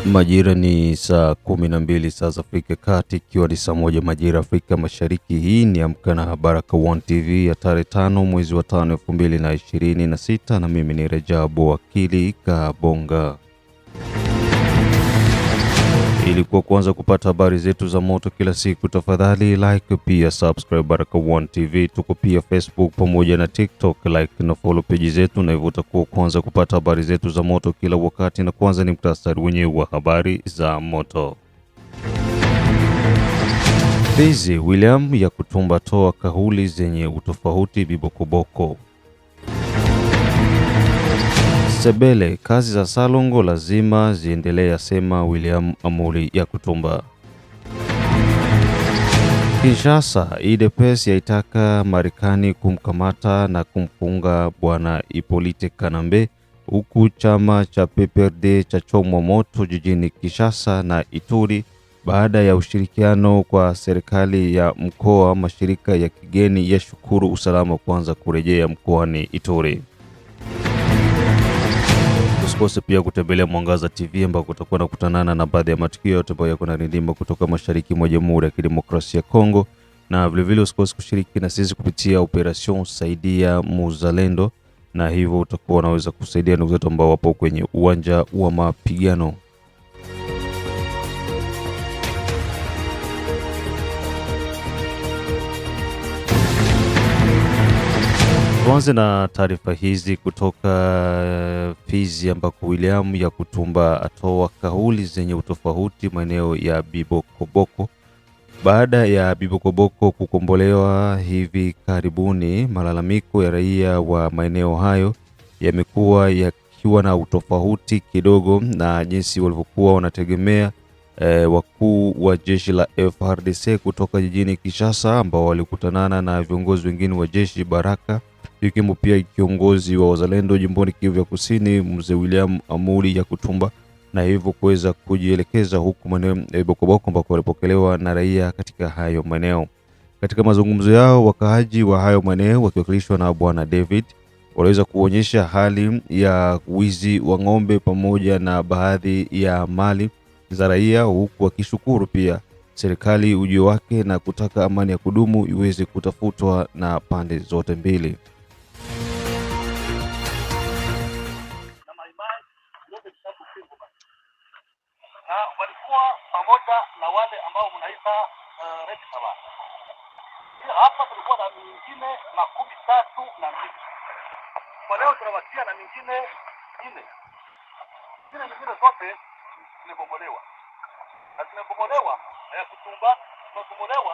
Majira ni saa 12 saa za Afrika Kati, ikiwa ni saa 1 majira Afrika Mashariki. Hii ni Amka na Baraka1 TV ya tarehe 5 mwezi wa 5 2026, na mimi ni Rajabu Wakili Kabonga. Ili kuanza kupata habari zetu za moto kila siku, tafadhali like pia subscribe Baraka1 TV. Tuko pia Facebook pamoja na TikTok, like na follow page zetu, na hivyo utakuwa kwanza kupata habari zetu za moto kila wakati. Na kwanza ni mtasari wenyewe wa habari za moto. Fizi William Yakutumba toa kauli zenye utofauti Bibokoboko. Sebele, kazi za Salongo lazima ziendelee, asema William Amuri Yakutumba. Kinshasa, UDPS yaitaka Marekani kumkamata na kumfunga bwana Hippolyte Kanambe, huku chama cha PPRD cha chomwa moto jijini Kinshasa na Ituri baada ya ushirikiano kwa serikali ya mkoa. Mashirika ya kigeni yashukuru usalama kwanza kurejea mkoani Ituri. Usikose pia kutembelea Mwangaza TV ambako utakuwa kutanana na baadhi ya matukio yote ambayo yako yanarindima kutoka mashariki mwa Jamhuri ya Kidemokrasia ya Kongo, na vilevile usikose kushiriki na sisi kupitia Operation Saidia Muzalendo, na hivyo utakuwa unaweza kusaidia ndugu zetu ambao wapo kwenye uwanja wa mapigano. Tuanze na taarifa hizi kutoka Fizi ambako William Yakutumba atoa kauli zenye utofauti maeneo ya Bibokoboko. Baada ya Bibokoboko kukombolewa hivi karibuni, malalamiko ya raia wa maeneo hayo yamekuwa yakiwa na utofauti kidogo na jinsi walivyokuwa wanategemea wakuu wa jeshi la FARDC kutoka jijini Kinshasa, ambao walikutanana na viongozi wengine wa jeshi Baraka, ikiwemo pia kiongozi wa wazalendo jimboni Kivu ya Kusini, mzee William Amuri Yakutumba, na hivyo kuweza kujielekeza huku maeneo ya Bokoboko ambako walipokelewa na raia katika hayo maeneo. Katika mazungumzo yao, wakaaji wa hayo maeneo wakiwakilishwa na bwana David waliweza kuonyesha hali ya wizi wa ng'ombe pamoja na baadhi ya mali za raia, huku wakishukuru pia serikali ujio wake na kutaka amani ya kudumu iweze kutafutwa na pande zote mbili. Walikuwa pamoja na wale ambao mnaita Red Sabah. Hapa tulikuwa na mingine 32. Kwa leo tunawatia na mingine 4. Zile nyingine zote zimebomolewa. Na zimebomolewa ya Kutumba, zimebomolewa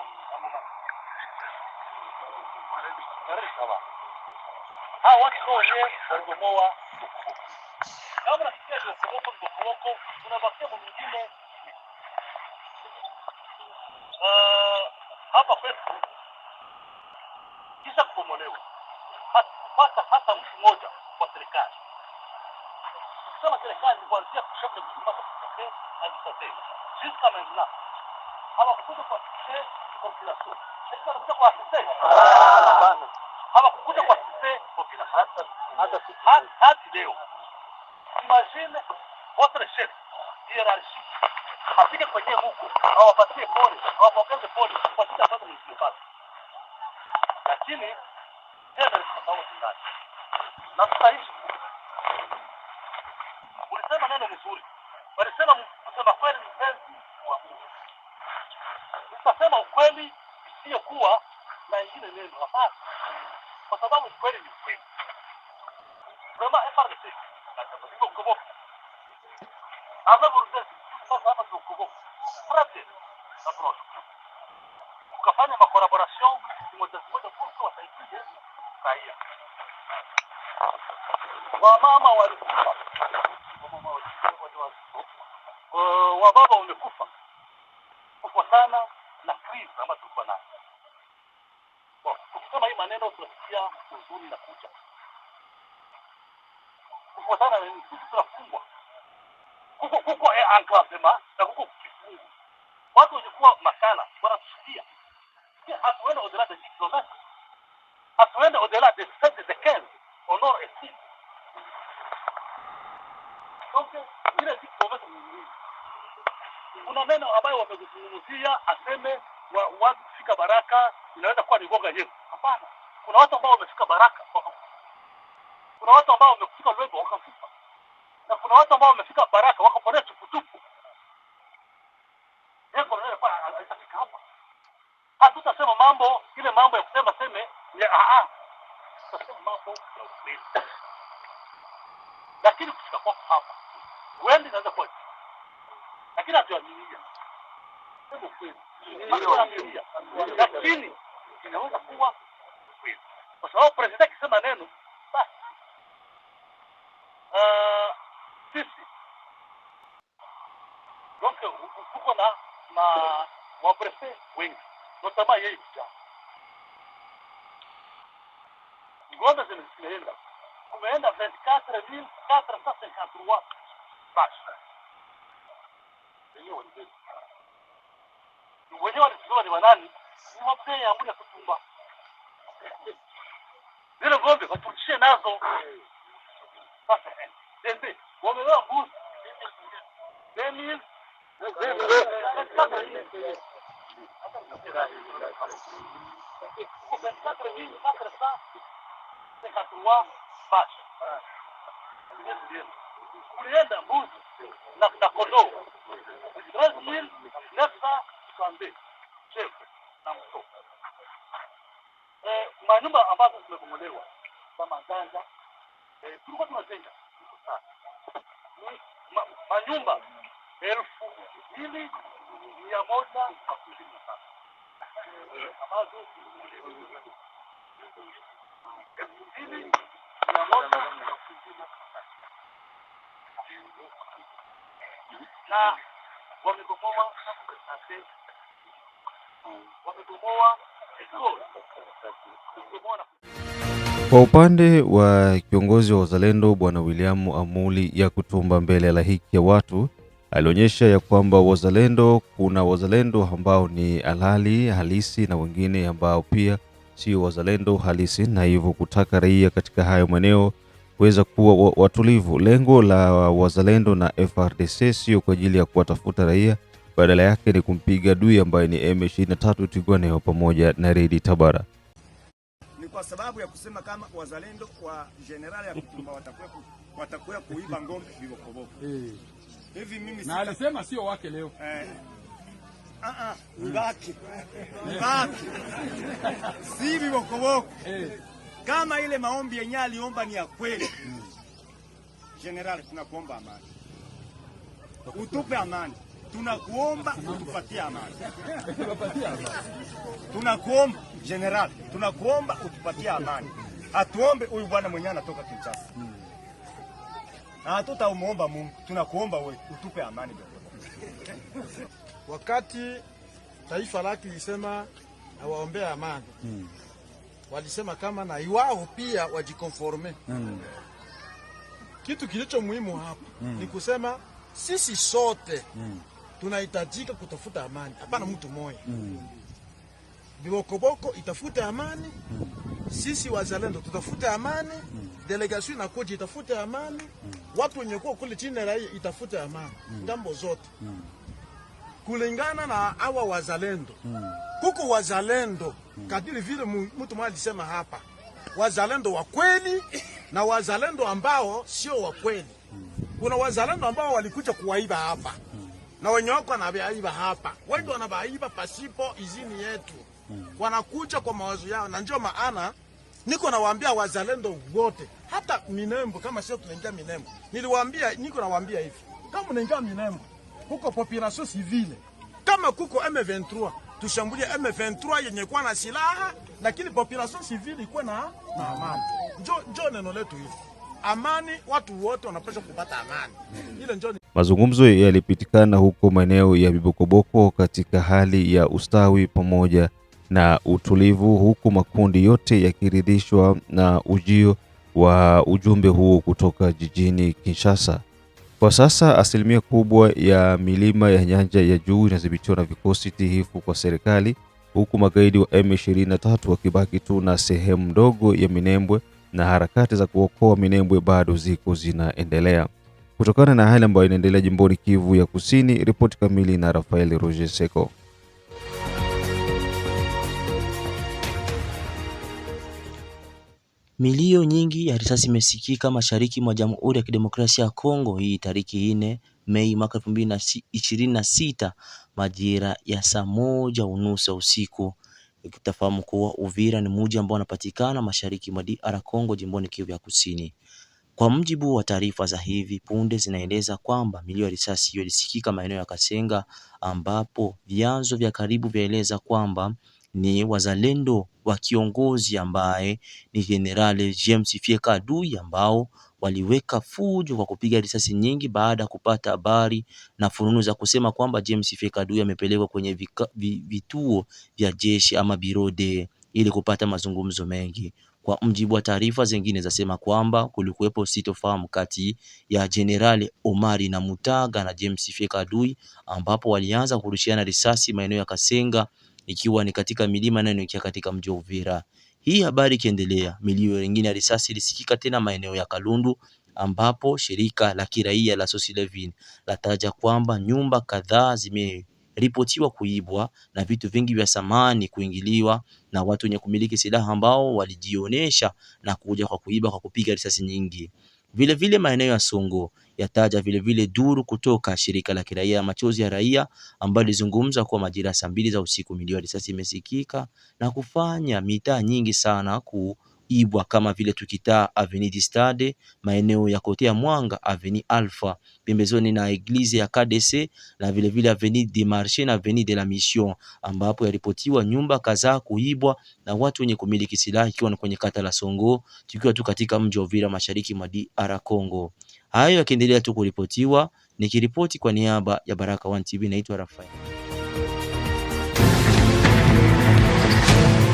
na Red Sabah. Hao watu wenyewe walibomoa huko. Kama nasikia hiyo Bokoboko tunabakia mwingine hapa kwetu kisha kubomolewa. Hata mtu mmoja wa serikali. Kusema serikali kuanzia kushoto mpaka kushoto hadi sote. Sisi kama mna hapa kukuja kwa sisi population. Sisi tunataka kwa sisi. Hapa kukuja kwa sisi population. Hata leo. Imagine votre chef hiérarchie apige kwenye huko au apatie pole au apokeze pole kwa kila sababu msipata, lakini tena ni sababu ndani na tutaishi. Ulisema neno mzuri, walisema kusema kweli ni mpenzi wa Mungu. Utasema ukweli sio kuwa na ingine neno hapana, kwa sababu ukweli ni kweli. Vraiment FARDC Bokoboko. Avant vous sasa Bokoboko. Frate. Approche. Ukafanya collaboration moja kwa wasaidia raia. Wamama walikufa. Wababa wamekufa. Kufuatana na krizi ambayo tulikuwa nayo. Ukisema hii maneno tunasikia uzuri na kucha. Kufuatana na nini? Tunafungwa. Kuko enclavement na kuko kifungo. Watu walikuwa makala wanatusikia. Hatuenda au-delà de 10 km. Hatuenda au-delà de 7 de 15 au nord et sud. Donc, il a 10 km. Kuna neno ambayo wamezungumzia aseme watu kufika Baraka inaweza kuwa ni goga yetu. Hapana. Kuna watu ambao wamefika Baraka wakakufa. Kuna watu ambao wamefika Lwebo wakakufa. Na kuna watu ambao wamefika Baraka wakaponea tuputupu. Yeko ndio kwa alifika hapa. Hatutasema mambo ile mambo ya kusema seme ya tutasema mambo mengi. Lakini kufika kwa hapa wendi naweza kwa lakini hatuaminia. Hebu kweli. Lakini inaweza kuwa kweli. Kwa sababu president akisema neno basi sisi donc tuko na waprefe wengi notamment yeye kijana ngombe zimeenda kumeenda 24,453 basi wenyewe walisema ni wanani ni wapee ya muda kutumba zile ngombe watuchie nazo sasa ndio wamewa mbuzi demi kulienda mbuzi na kondoo 13,962 chefu na mto. Manyumba ambazo zimebomolewa kama Nganja tulikuwa tunajenga manyumba 2,127 ambazo 2,127 na wamebomoa Kwa upande wa kiongozi wa wazalendo Bwana William Amuli Yakutumba mbele ya halaiki ya watu alionyesha ya kwamba kuna wazalendo ambao ni halisi na wengine ambao pia sio wazalendo halisi, na hivyo kutaka raia katika hayo maeneo kuweza kuwa watulivu. Lengo la wazalendo na FARDC sio kwa ajili ya kuwatafuta raia, badala yake ni kumpiga adui ambaye ni M23 Twirwaneho pamoja na Red Tabara. Ni kwa sababu ya kusema kama wazalendo wa General Yakutumba watakuwa kuiba ngombe vibokoboko. Hivi mimi na alisema sio wake leo. Ngaki. Si vibokoboko. Kama ile maombi yenye aliomba ni ya kweli. General, tunakuomba amani. Utupe amani. Tunakuomba utupatie amani. Tunakuomba General, tunakuomba utupatie amani. Atuombe huyu bwana mwenyewe anatoka Kinshasa. Hatutamuomba Mungu, tunakuomba wewe utupe amani. Wakati taifa lake lisema awaombea amani, walisema kama na iwao pia wajikonforme. Kitu kilicho muhimu hapa ni kusema sisi sote tunahitajika kutafuta amani, hapana mtu mmoja. Bibokoboko itafute amani, sisi wazalendo tutafute amani, delegation na koji itafute amani, watu wenye kuwa kule chini raia itafute amani, jambo zote kulingana na hawa wazalendo. Kuko wazalendo kadiri vile mtu mmoja alisema hapa, wazalendo wa kweli na wazalendo ambao sio wa kweli. Kuna wazalendo ambao walikuja kuwaiba hapa na wenye wako wanabaiba hapa, wengi wanabaiba pasipo izini yetu, wanakuja kwa mawazo yao, na ndio maana niko nawaambia wazalendo wote, hata Minembo, kama sio tunaingia Minembo, niko nawaambia hivi, kama unaingia Minembo huko population civile, kama kuko M23 tushambulie M23 yenye kuwa na silaha, lakini population civile ikuwe na amani. Njoo neno letu hivi, amani, watu wote wanapaswa kupata amani. Ile njoo. Mazungumzo yalipitikana huko maeneo ya Bibokoboko katika hali ya ustawi pamoja na utulivu, huku makundi yote yakiridhishwa na ujio wa ujumbe huo kutoka jijini Kinshasa. Kwa sasa asilimia kubwa ya milima ya nyanja ya juu inadhibitiwa na vikosi tihifu kwa serikali, huku magaidi wa M23 wakibaki tu na sehemu ndogo ya Minembwe, na harakati za kuokoa Minembwe bado zinaendelea. Kutokana na hali ambayo inaendelea jimboni Kivu ya Kusini, ripoti kamili na Rafael Roger Seko. Milio nyingi ya risasi imesikika mashariki mwa Jamhuri ya Kidemokrasia ya Kongo hii tariki 4 Mei mwaka 2026 majira ya saa 1:30 usiku. Ukitafahamu kuwa Uvira ni mji ambao unapatikana mashariki mwa DR Congo jimboni Kivu ya Kusini. Kwa mujibu wa taarifa za hivi punde zinaeleza kwamba milio ya risasi hiyo ilisikika maeneo ya Kasenga, ambapo vyanzo vya karibu vyaeleza kwamba ni wazalendo wa kiongozi ambaye ni General James Fieka Adui ambao waliweka fujo kwa kupiga risasi nyingi baada ya kupata habari na fununu za kusema kwamba James Fieka Adui amepelekwa kwenye vituo vya jeshi ama birode ili kupata mazungumzo mengi. Kwa mjibu wa taarifa zingine zasema kwamba kulikuwepo sitofahamu kati ya General Omari na Mutaga na James Fieka Adui, ambapo walianza kurushiana risasi maeneo ya Kasenga, ikiwa ni katika milima inayoelekea katika mji wa Uvira. Hii habari ikiendelea, milio nyingine ya risasi ilisikika tena maeneo ya Kalundu, ambapo shirika la kiraia la Sosilevin lataja kwamba nyumba kadhaa zimeripotiwa kuibwa na vitu vingi vya samani kuingiliwa na watu wenye kumiliki silaha ambao walijionesha na kuja kwa kuiba kwa kupiga risasi nyingi. Vile maeneo ya Songo yataja vile duru kutoka shirika la kiraia Machozi ya Raia ambalo lizungumza kwa majira saa 2 za usiku milio ya risasi imesikika na kufanya mitaa nyingi sana kuibwa, kama vile tukitaa Avenue du Stade, maeneo ya Kotea Mwanga, Avenue Alpha pembezoni na Eglise ya KDC, na vile Avenue du Marché na Avenue de la Mission, ambapo yaripotiwa nyumba kadhaa kuibwa na watu wenye kumiliki silaha, ikiwa ni kwenye kata la Songo, tukiwa tu katika mji wa Uvira mashariki mwa DR Congo. Hayo yakiendelea tu kuripotiwa, nikiripoti kwa niaba ya Baraka One TV, naitwa Rafael.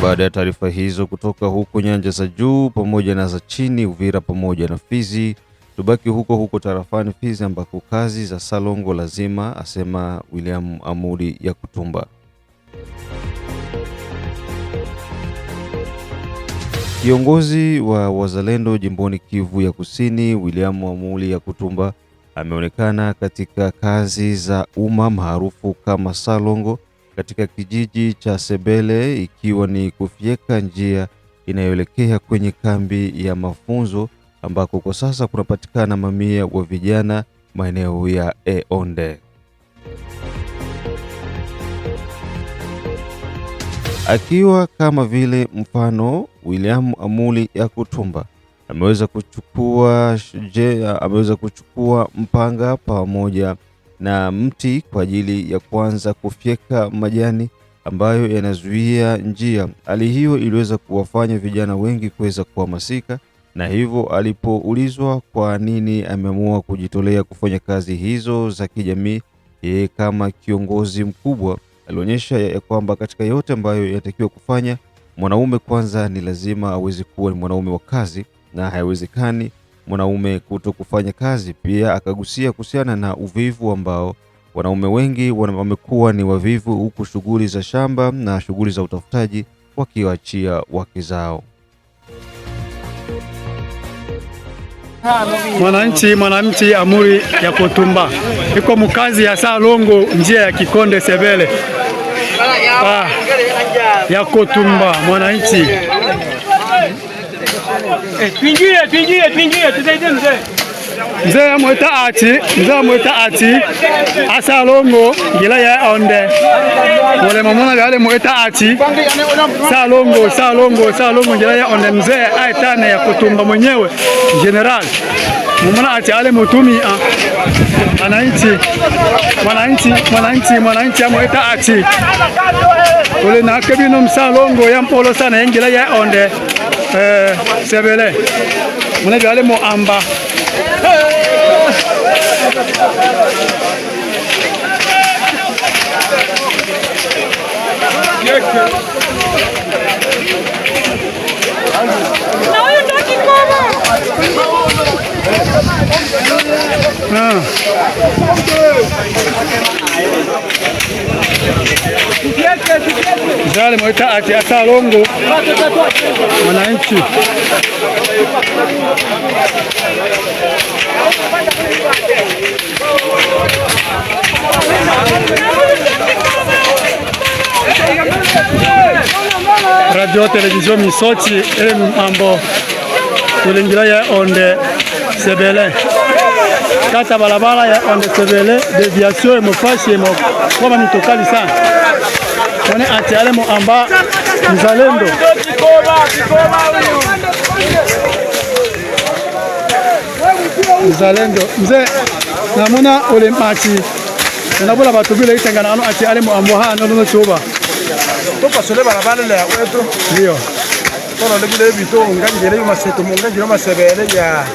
Baada ya taarifa hizo kutoka huko nyanja za juu pamoja na za chini, Uvira pamoja na Fizi, tubaki huko tarafani Fizi ambako kazi za Salongo lazima, asema William Amuri ya Kutumba. Kiongozi wa wazalendo jimboni Kivu ya Kusini, William Amuri ya Kutumba, ameonekana katika kazi za umma maarufu kama Salongo katika kijiji cha Sebele, ikiwa ni kufyeka njia inayoelekea kwenye kambi ya mafunzo ambako kwa sasa kunapatikana mamia wa vijana maeneo ya Eonde. Akiwa kama vile mfano, William Amuri ya Kutumba ameweza kuchukua mpanga pamoja na mti kwa ajili ya kuanza kufyeka majani ambayo yanazuia njia. Hali hiyo iliweza kuwafanya vijana wengi kuweza kuhamasika, na hivyo alipoulizwa kwa nini ameamua kujitolea kufanya kazi hizo za kijamii, yeye kama kiongozi mkubwa alionyesha ya kwamba katika yote ambayo yanatakiwa kufanya, mwanaume kwanza ni lazima aweze kuwa ni mwanaume wa kazi, na haiwezekani mwanaume kuto kufanya kazi. Pia akagusia kuhusiana na uvivu ambao wanaume wengi wamekuwa ni wavivu, huku shughuli za shamba na shughuli za utafutaji wakiwaachia wake zao. Mwananchi Amuri ya Kutumba iko mkazi ya Salongo, njia ya Kikonde Sebele ya Kutumba. Mwananchi tuingie tusaidie mzee amweta ati Salongo ngila ya onde wale mamona wale mweta ati Salongo ngila ya onde. Mzee aitane ya Kutumba mwenyewe general mumona ati ale mutumi mwananchi amweta ati ule na kabino Msalongo ya mpolo sana ngila ya onde Sebele muna wale muamba Zale mwita ati Salongo mwananchi radio television misoti ele mambo kulingira ya onde sebele kata balabala ya onde sebele deviation mofasi mo kama mitokali sana kone atiale mo amba mzalendo mzalendo mzee namuna ule machi nabula batu bila itengana ano atiale mo ambo hano no choba to pasole balabala la wetu ndio tono lebile bito ngangele maseto ngangele masebele ya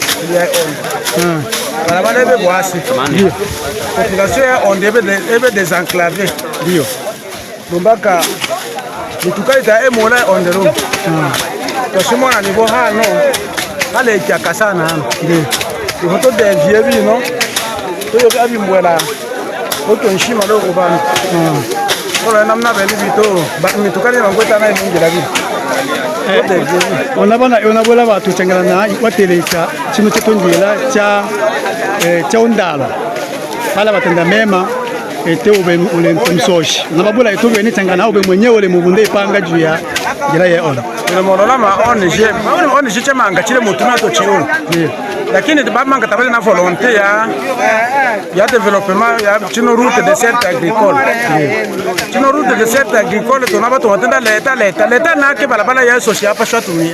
balabala ebe boasi ndio population ya onde ebe désenclavé ndio lumbaka mitukaita emola onde ro toshimona nibo hano ale kyaka sana hano ndio to de vie bino to yo abi mbwela oto nshima lo kubana Ola namna beli bito mitukani ngweta na ngila bi ona bola batu tengana na wateleka chino chetongela cha undalo bala batenda mema ete ube ule msoshi na babola etobe ni tengana ube mwenyewe ule mubunde ipanga juu ya jira ya ona ule molola ma onje chemanga chile mutuna to chiolo lakini manga tabale na volonté ya développement ya chino route de dessert agricole chino route de dessert agricole tona bato watenda leta na ke balabala ya social pa shatumi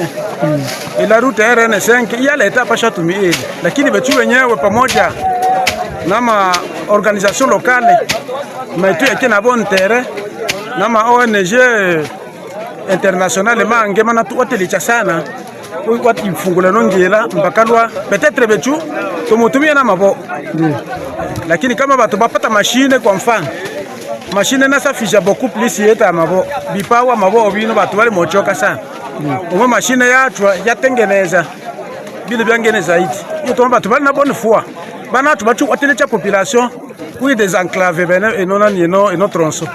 ila route RN5 ya leta pa shatumi lakini betu wenyewe pamoja na ma organisation locale maitu yake na bon terrain na ma ONG international mange mana tu watelicha sana wati fungula nongela mbakalwa peut-être betu tumutumia na mabo lakini kama batu bapata machine kwa mfano machine na safisha beaucoup plus yeta mabo bipawa mabo obino batu wale mochoka sana umo machine yatengeneza bile byangene zaidi yoto batu bali na bonne foi bana tu batu watelicha population oui des enclaves bene enona eno tronso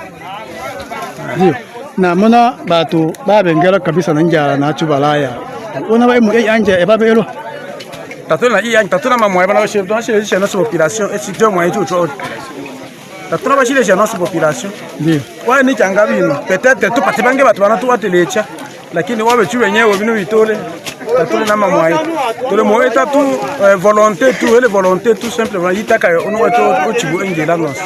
ndio na mona batu babengera kabisa na njala na chubalaya ona ba mu anja e babelo tatuna mamwa bana chef de notre population et si deux mois tout tatuna ba chile notre population ndio wa ni changa bino peut-être tu pati bange batu bana tu watelecha lakini wabe chu wenyewe bino bitole tatuna na mamwa tole mo eta tu volonté tu et volonté tout simplement yitaka ono wato chibu engela nos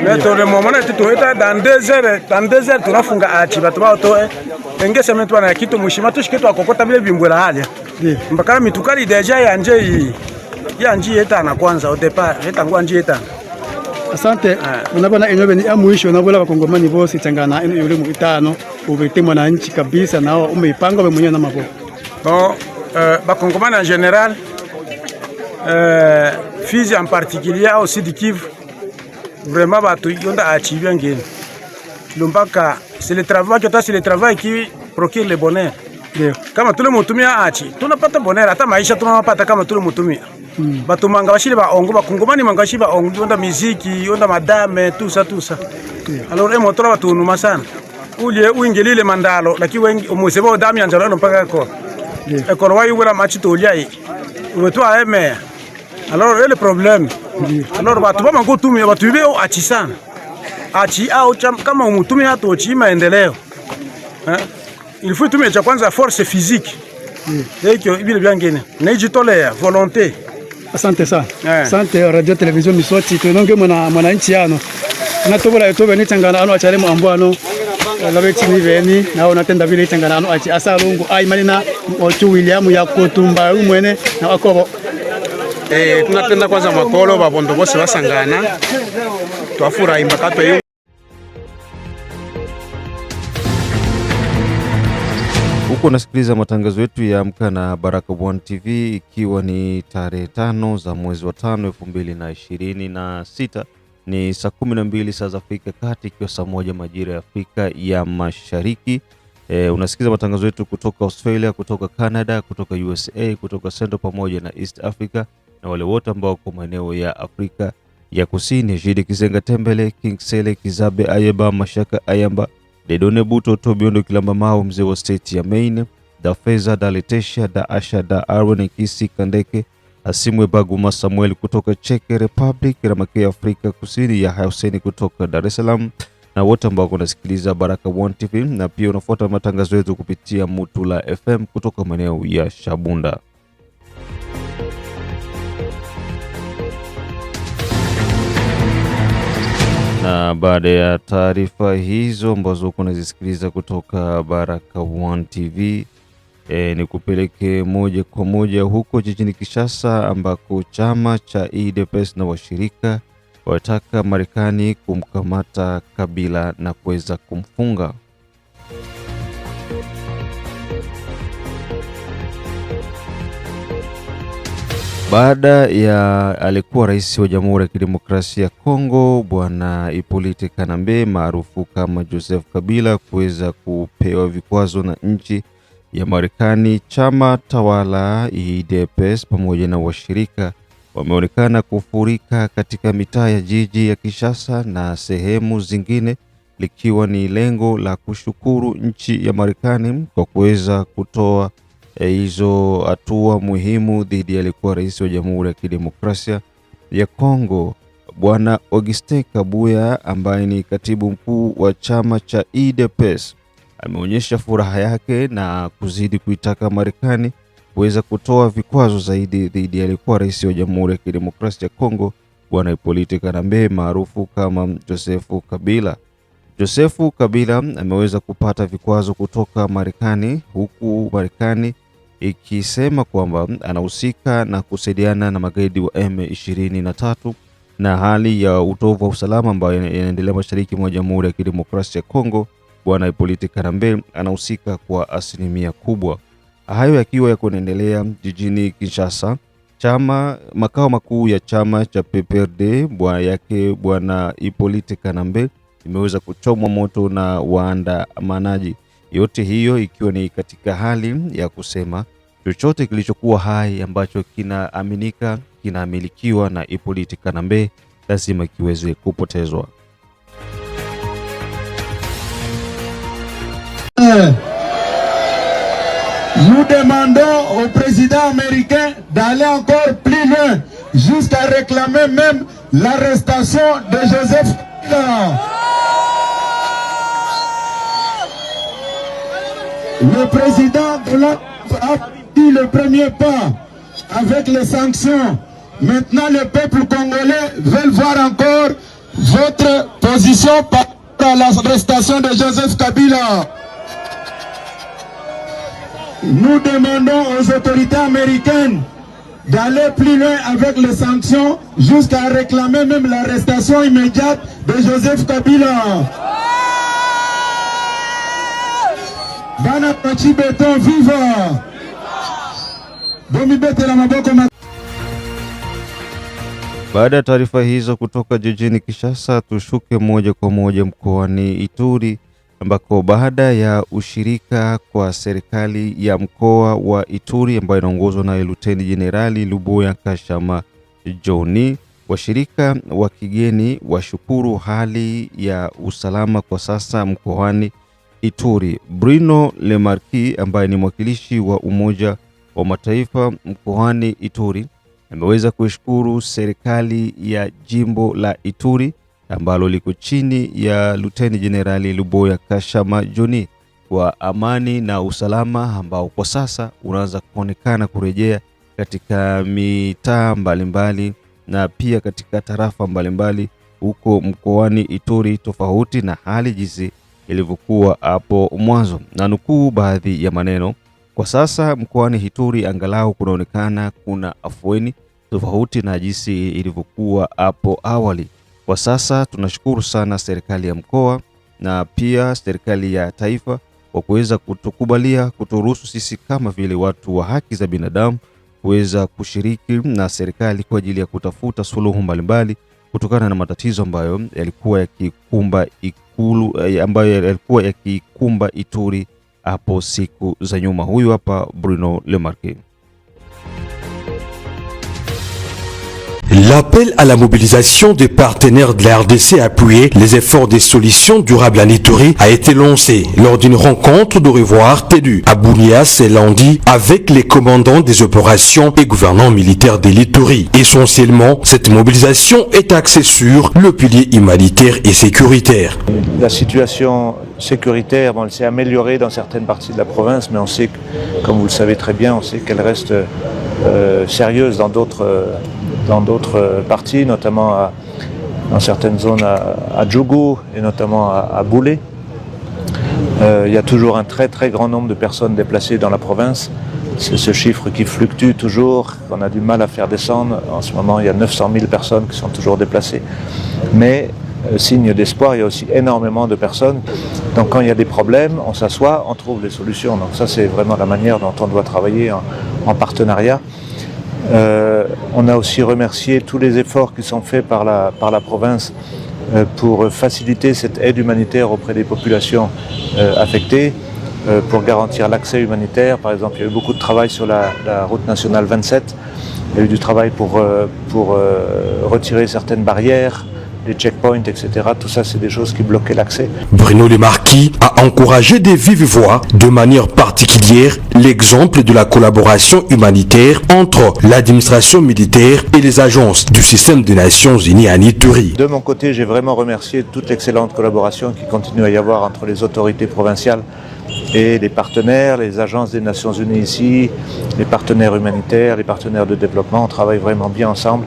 mais tole mo mona tu eta dans 2 heures tunafunga achi batu ba to engese mtu ana kitu mushima tu shikitu akokota bile bimbwela halia mpaka mitukali deja ya nji eta na kwanza au départ eta ngwa nji eta asante unabona enyobe ni amuisho unabola bakongomani bose tangana eno yule mu itano ubetemwa na nchi kabisa nao umeipanga wewe mwenyewe na mabo bon bakongomani en général Fizi en particulier aussi du Kivu vraiment batu yonda achibia ngene lumbaka c'est le travail qui procure le bonheur. Kama tule mutumia achi tunapata bonheur hata maisha tunapata kama tule mutumia batu manga bashile ba ongo bakongomani manga bashile ba ongo onda muziki onda madame tout ça alors emo tola batu numa sana ulie uingelile mandalo lakini wengi umusebo dami anjalo mpaka ko ekolo wayi wala machi tolia wetu aeme alors le problème alors batu ba mango tumia batu beo achi sana achi au kama umutumia hata uchi maendeleo il faut tumia cha kwanza force physique hiki vile vyangine na ijitolea volonté. Asante sana asante radio television misoti tunonge mwananchi yano natobola etobe ni tangana ano achale mu ambwano labeti ni veni na unatenda vile tangana ano achi asalungu ai malina ochu William ya kotumba umwene na wakobo tunatenda kwanza makolo babondo bose basangana twafura imbakato yo. Huko nasikiliza matangazo yetu ya Amka na Baraka One TV ikiwa ni tarehe 5 za mwezi wa 5 2026 ni saa 12 saa za Afrika Kati ikiwa saa 1 majira ya Afrika ya Mashariki. Unasikiliza matangazo yetu kutoka Australia, kutoka Canada, kutoka USA, kutoka Central pamoja na East Africa na wale wote ambao kwa maeneo ya Afrika ya Kusini. Jide Kizenga Tembele, King Sele, Kizabe Ayeba, Mashaka Ayamba, Dedone Buto, Tobiondo Kilamba Mao, mzee wa state ya Maine, Da Feza, Da Letesha, Da Asha, Da Arwen Kisi Kandeke, Asimwe Baguma Samuel kutoka Czech Republic, Ramakea Afrika Kusini, ya Hussein kutoka Dar es Salaam, na wote ambao unasikiliza Baraka1 TV, na pia unafuata matangazo yetu kupitia Mutula FM kutoka maeneo ya Shabunda. Na baada ya taarifa hizo ambazo unazisikiliza kutoka Baraka1 TV, ni kupeleke moja kwa moja huko jijini Kinshasa, ambako chama cha UDPS na washirika wataka Marekani kumkamata Kabila na kuweza kumfunga. Baada ya alikuwa rais wa Jamhuri ya Kidemokrasia ya Kongo Bwana Hippolyte Kanambe maarufu kama Joseph Kabila kuweza kupewa vikwazo na nchi ya Marekani, chama tawala UDPS pamoja na washirika wameonekana kufurika katika mitaa ya jiji ya Kinshasa na sehemu zingine, likiwa ni lengo la kushukuru nchi ya Marekani kwa kuweza kutoa hizo hatua muhimu dhidi ya alikuwa rais wa Jamhuri ya Kidemokrasia ya Kongo Bwana Augustin Kabuya, ambaye ni katibu mkuu wa chama cha UDPS. Ameonyesha furaha yake na kuzidi kuitaka Marekani kuweza kutoa vikwazo zaidi dhidi ya alikuwa rais wa Jamhuri ya Kidemokrasia ya Kongo Bwana Hippolyte Kanambe maarufu kama Joseph Kabila. Joseph Kabila ameweza kupata vikwazo kutoka Marekani, huku Marekani ikisema kwamba anahusika na kusaidiana na magaidi wa M23 na hali ya utovu wa usalama ambayo inaendelea mashariki mwa Jamhuri ya Kidemokrasia ya Kongo. Bwana Hippolyte Kanambe anahusika kwa asilimia kubwa. Hayo yakiwa yako yanaendelea jijini Kinshasa, makao makuu ya chama cha PPRD Bwana Hippolyte Kanambe imeweza kuchomwa moto na waandamanaji. Yote hiyo ikiwa ni katika hali ya kusema chochote kilichokuwa hai ambacho kinaaminika kinamilikiwa na Hippolyte Kanambe lazima kiweze kupotezwa. Nous demandons au président américain d'aller encore plus loin, jusqu'à réclamer même l'arrestation de Joseph Kabila. Le président a dit le premier pas avec les sanctions. Maintenant, le peuple congolais veut voir encore votre position par rapport à l'arrestation de Joseph Kabila. Nous demandons aux autorités américaines d'aller plus loin avec les sanctions jusqu'à réclamer même l'arrestation immédiate de Joseph Kabila. Bana Pachi Beton viva! Bomibete la maboko. Baada ya taarifa hizo kutoka jijini Kinshasa, tushuke moja kwa moja mkoani Ituri, ambako baada ya ushirika kwa serikali ya mkoa wa Ituri ambayo inaongozwa na Luteni Jenerali Luboya Kashama Joni, washirika wa kigeni washukuru hali ya usalama kwa sasa mkoani Ituri. Bruno Lemarquis ambaye ni mwakilishi wa Umoja wa Mataifa mkoani Ituri ameweza kushukuru serikali ya jimbo la Ituri ambalo liko chini ya Luteni Jenerali Luboya Kashama Joni kwa amani na usalama ambao kwa sasa unaanza kuonekana kurejea katika mitaa mbalimbali na pia katika tarafa mbalimbali huko mkoani Ituri, tofauti na hali jinsi ilivyokuwa hapo mwanzo. Na nukuu baadhi ya maneno: kwa sasa mkoani Ituri angalau kunaonekana kuna afueni tofauti na jinsi ilivyokuwa hapo awali. Kwa sasa tunashukuru sana serikali ya mkoa na pia serikali ya taifa kwa kuweza kutukubalia, kuturuhusu sisi kama vile watu wa haki za binadamu kuweza kushiriki na serikali kwa ajili ya kutafuta suluhu mbalimbali kutokana na matatizo ambayo yalikuwa yakikumba Ituri hapo siku za nyuma. Huyu hapa Bruno Lemarquis. L'appel à la mobilisation des partenaires de la RDC à appuyer les efforts des solutions durables à Ituri a été lancé lors d'une rencontre de revoir tenue à Bunia ce lundi avec les commandants des opérations et gouvernants militaires de l'Ituri. Essentiellement, cette mobilisation est axée sur le pilier humanitaire et sécuritaire. La situation sécuritaire, elle s'est améliorée dans certaines parties de la province, mais on sait, comme vous le savez très bien, on sait qu'elle reste sérieuse dans d'autres parties, notamment dans certaines zones à Djougou et notamment à Boulé. Il y a toujours un très très grand nombre de personnes déplacées dans la province. C'est ce chiffre qui fluctue toujours, qu'on a du mal à faire descendre. En ce moment, il y a 900 000 personnes qui sont toujours déplacées. Mais, signe d'espoir, il y a aussi énormément de personnes. Donc quand il y a des problèmes, on s'assoit, on trouve les solutions. Donc ça, c'est vraiment la manière dont on doit travailler en partenariat. On a aussi remercié tous les efforts qui sont faits par la province pour faciliter cette aide humanitaire auprès des populations affectées, pour garantir l'accès humanitaire. Par exemple, il y a eu beaucoup de travail sur la route nationale 27. Il y a eu du travail pour retirer certaines barrières, les checkpoints, etc. Tout ça, c'est des choses qui bloquaient l'accès. Bruno Le Marquis a encouragé des vives voix, de manière particulière, l'exemple de la collaboration humanitaire entre l'administration militaire et les agences du système des Nations Unies à Ituri. De mon côté, j'ai vraiment remercié toute l'excellente collaboration qui continue à y avoir entre les autorités provinciales et les partenaires, les agences des Nations Unies ici, les partenaires humanitaires, les partenaires de développement. On travaille vraiment bien ensemble.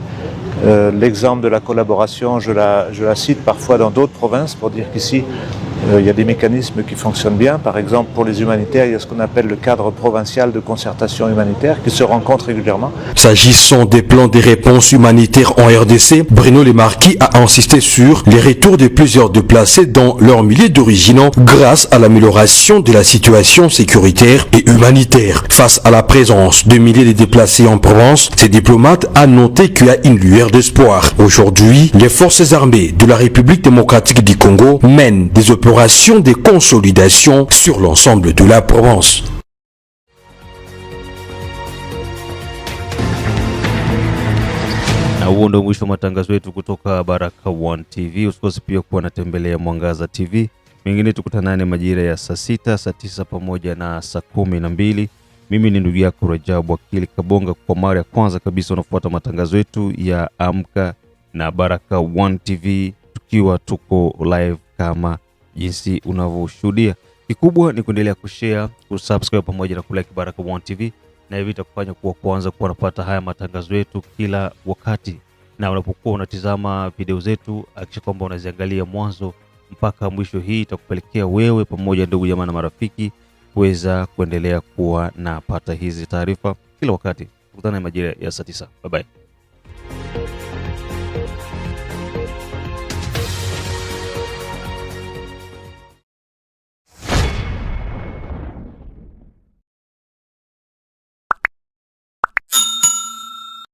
L'exemple de la collaboration, je la cite parfois dans d'autres provinces pour dire qu'ici, il y a des mécanismes qui fonctionnent bien. Par exemple, pour les humanitaires, il y a ce qu'on appelle le cadre provincial de concertation humanitaire qui se rencontre régulièrement. S'agissant des plans de réponse humanitaire en RDC, Bruno Le Marquis a insisté sur les retours de plusieurs déplacés dans leur milieu d'origine grâce à l'amélioration de la situation sécuritaire et humanitaire. Face à la présence de milliers de déplacés en province, ces diplomates a noté qu'il y a une lueur d'espoir. Aujourd'hui, les forces armées de la République démocratique du Congo mènent des opérations de consolidation sur l'ensemble de la province. Na huo ndio mwisho wa matangazo yetu kutoka Baraka1 TV. Usikose pia kuwa natembelea Mwangaza TV. Mengine tukutanane majira ya saa 6, saa 9 pamoja na saa 12. Mimi ni ndugu yako Rajabu Akili Kabonga. Kwa mara ya kwanza kabisa unafuata matangazo yetu ya Amka na Baraka1 TV tukiwa tuko live kama jinsi unavyoshuhudia. Kikubwa ni kuendelea kushare, kusubscribe pamoja na kulike Baraka1 TV, na hivi itakufanya kuwa kwanza kuwa unapata haya matangazo yetu kila wakati. Na unapokuwa unatizama video zetu, hakikisha kwamba unaziangalia mwanzo mpaka mwisho. Hii itakupelekea wewe pamoja ndugu jamaa na marafiki kuweza kuendelea kuwa na pata hizi taarifa kila wakati. Tukutane majira ya saa 9. Bye bye.